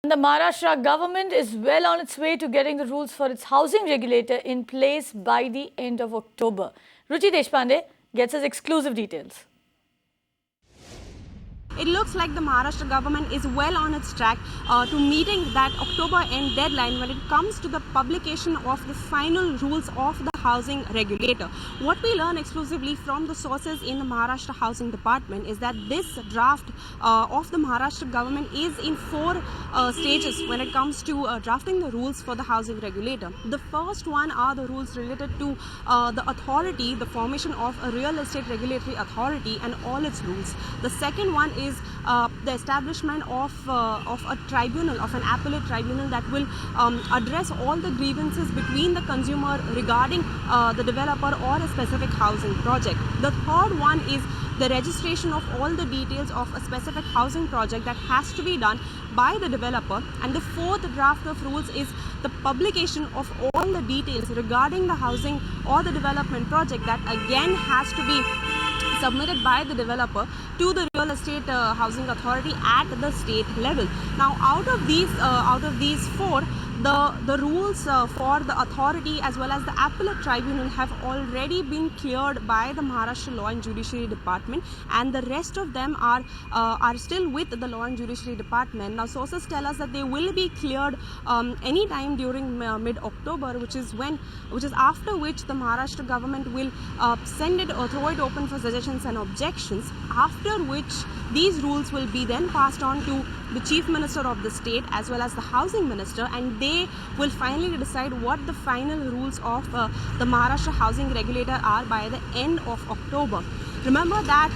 The Maharashtra government is well on its way to getting the rules for its housing regulator in place by the end of October. Ruchi Deshpande gets us exclusive details. It looks like the Maharashtra government is well on its track to meeting that October end deadline when it comes to the publication of the final rules of the housing regulator. What we learn exclusively from the sources in the Maharashtra Housing Department is that this draft of the Maharashtra government is in four stages when it comes to drafting the rules for the housing regulator. The first one are the rules related to the authority, the formation of a real estate regulatory authority and all its rules. The second one is the establishment of a tribunal, of an appellate tribunal that will address all the grievances between the consumer regarding the developer or a specific housing project. The third one is the registration of all the details of a specific housing project that has to be done by the developer. And the fourth draft of rules is the publication of all the details regarding the housing or the development project that again has to be submitted by the developer to the real estate housing authority at the state level. Now, out of these four, the rules for the authority as well as the appellate tribunal have already been cleared by the Maharashtra Law and Judiciary Department, and the rest of them are still with the Law and Judiciary Department. Now, sources tell us that they will be cleared anytime during mid-October, which is after which the Maharashtra government will send it or throw it open for suggestions and objections. After which these rules will be then passed on to the Chief Minister of the state as well as the Housing Minister, and they will finally decide what the final rules of the Maharashtra Housing Regulator are by the end of October. Remember that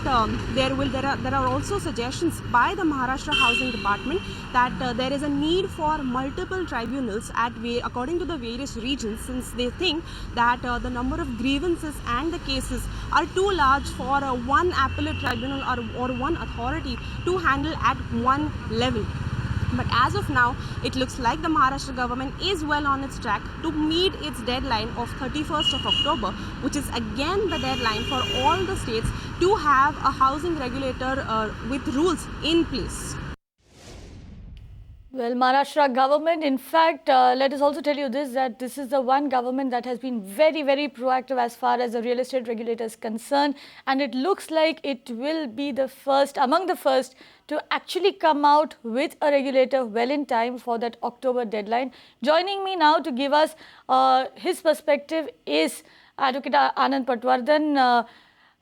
there are also suggestions by the Maharashtra Housing Department that there is a need for multiple tribunals according to the various regions, since they think that the number of grievances and the cases are too large for one appellate tribunal or one authority to handle at one level. But as of now, it looks like the Maharashtra government is well on its track to meet its deadline of 31st of October, which is again the deadline for all the states to have a housing regulator with rules in place. Well, Maharashtra government, in fact, let us also tell you this, that this is the one government that has been very, very proactive as far as the real estate regulator is concerned. And it looks like it will be the first, among the first, to actually come out with a regulator well in time for that October deadline. Joining me now to give us his perspective is Advocate Anand Patwardhan.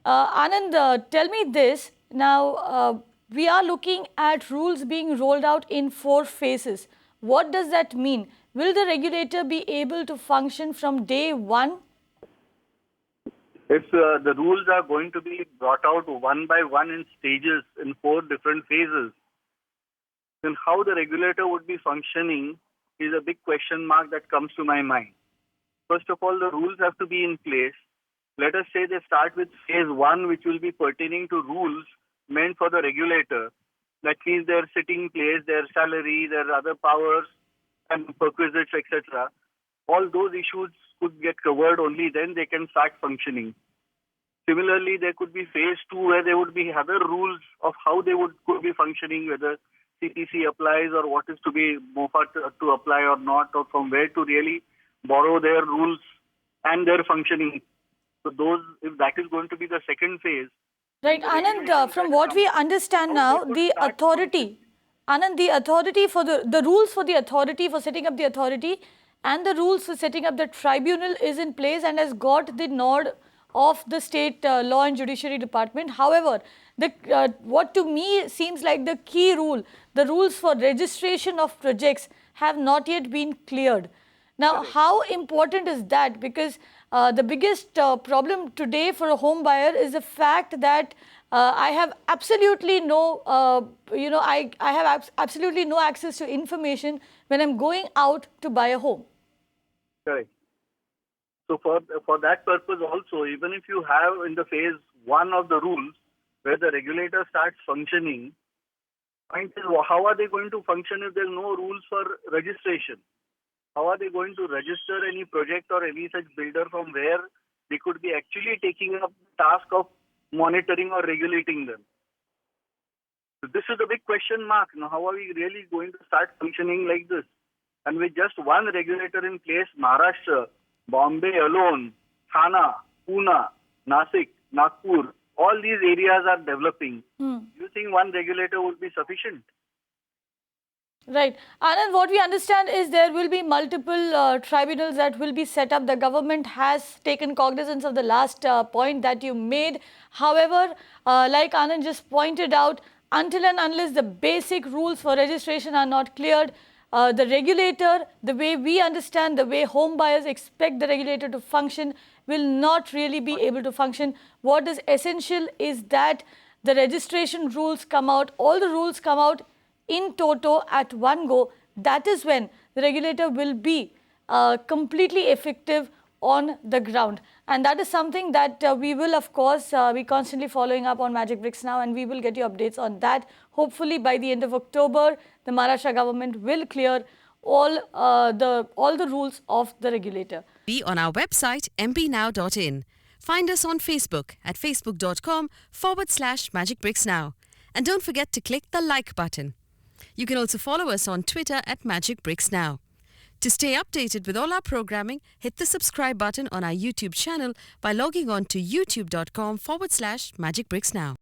Anand, tell me this now. We are looking at rules being rolled out in 4 phases. What does that mean? Will the regulator be able to function from day one? If the rules are going to be brought out one by one in stages in 4 different phases, then how the regulator would be functioning is a big question mark that comes to my mind. First of all, the rules have to be in place. Let us say they start with phase 1, which will be pertaining to rules meant for the regulator. That means their sitting place, their salary, their other powers and perquisites, etc. All those issues could get covered, only then they can start functioning. Similarly, there could be phase 2 where there would be other rules of how they could be functioning, whether CPC applies or what is to be Maha to apply or not, or from where to really borrow their rules and their functioning. So those, if that is going to be the second phase. Right, Anand, from what we understand now, the authority, Anand, the authority for the rules for the authority, for setting up the authority and the rules for setting up the tribunal is in place and has got the nod of the state law and judiciary department. However, what to me seems like the key rule, the rules for registration of projects have not yet been cleared. Now, how important is that? Because the biggest problem today for a home buyer is the fact that I have absolutely no, I have absolutely no access to information when I'm going out to buy a home. Correct. So for that purpose also, even if you have in the phase 1 of the rules where the regulator starts functioning, point is, how are they going to function if there are no rules for registration? How are they going to register any project or any such builder from where they could be actually taking up the task of monitoring or regulating them? So this is the big question mark. Now, how are we really going to start functioning like this? And with just one regulator in place, Maharashtra, Bombay alone, Thane, Pune, Nasik, Nagpur, all these areas are developing. Do you think one regulator would be sufficient? Right. Anand, what we understand is there will be multiple tribunals that will be set up. The government has taken cognizance of the last point that you made. However, like Anand just pointed out, until and unless the basic rules for registration are not cleared, the regulator, the way we understand, the way home buyers expect the regulator to function, will not really be able to function. What is essential is that the registration rules come out, all the rules come out in toto at one go. That is when the regulator will be completely effective on the ground. And that is something that we will, of course, be constantly following up on Magicbricks Now, and we will get you updates on that. Hopefully, by the end of October, the Maharashtra government will clear all the rules of the regulator. Be on our website mpnow.in. Find us on Facebook at facebook.com/magicbricksnow. And don't forget to click the like button. You can also follow us on Twitter at MagicBricksNow. To stay updated with all our programming, hit the subscribe button on our YouTube channel by logging on to youtube.com/MagicBricksNow.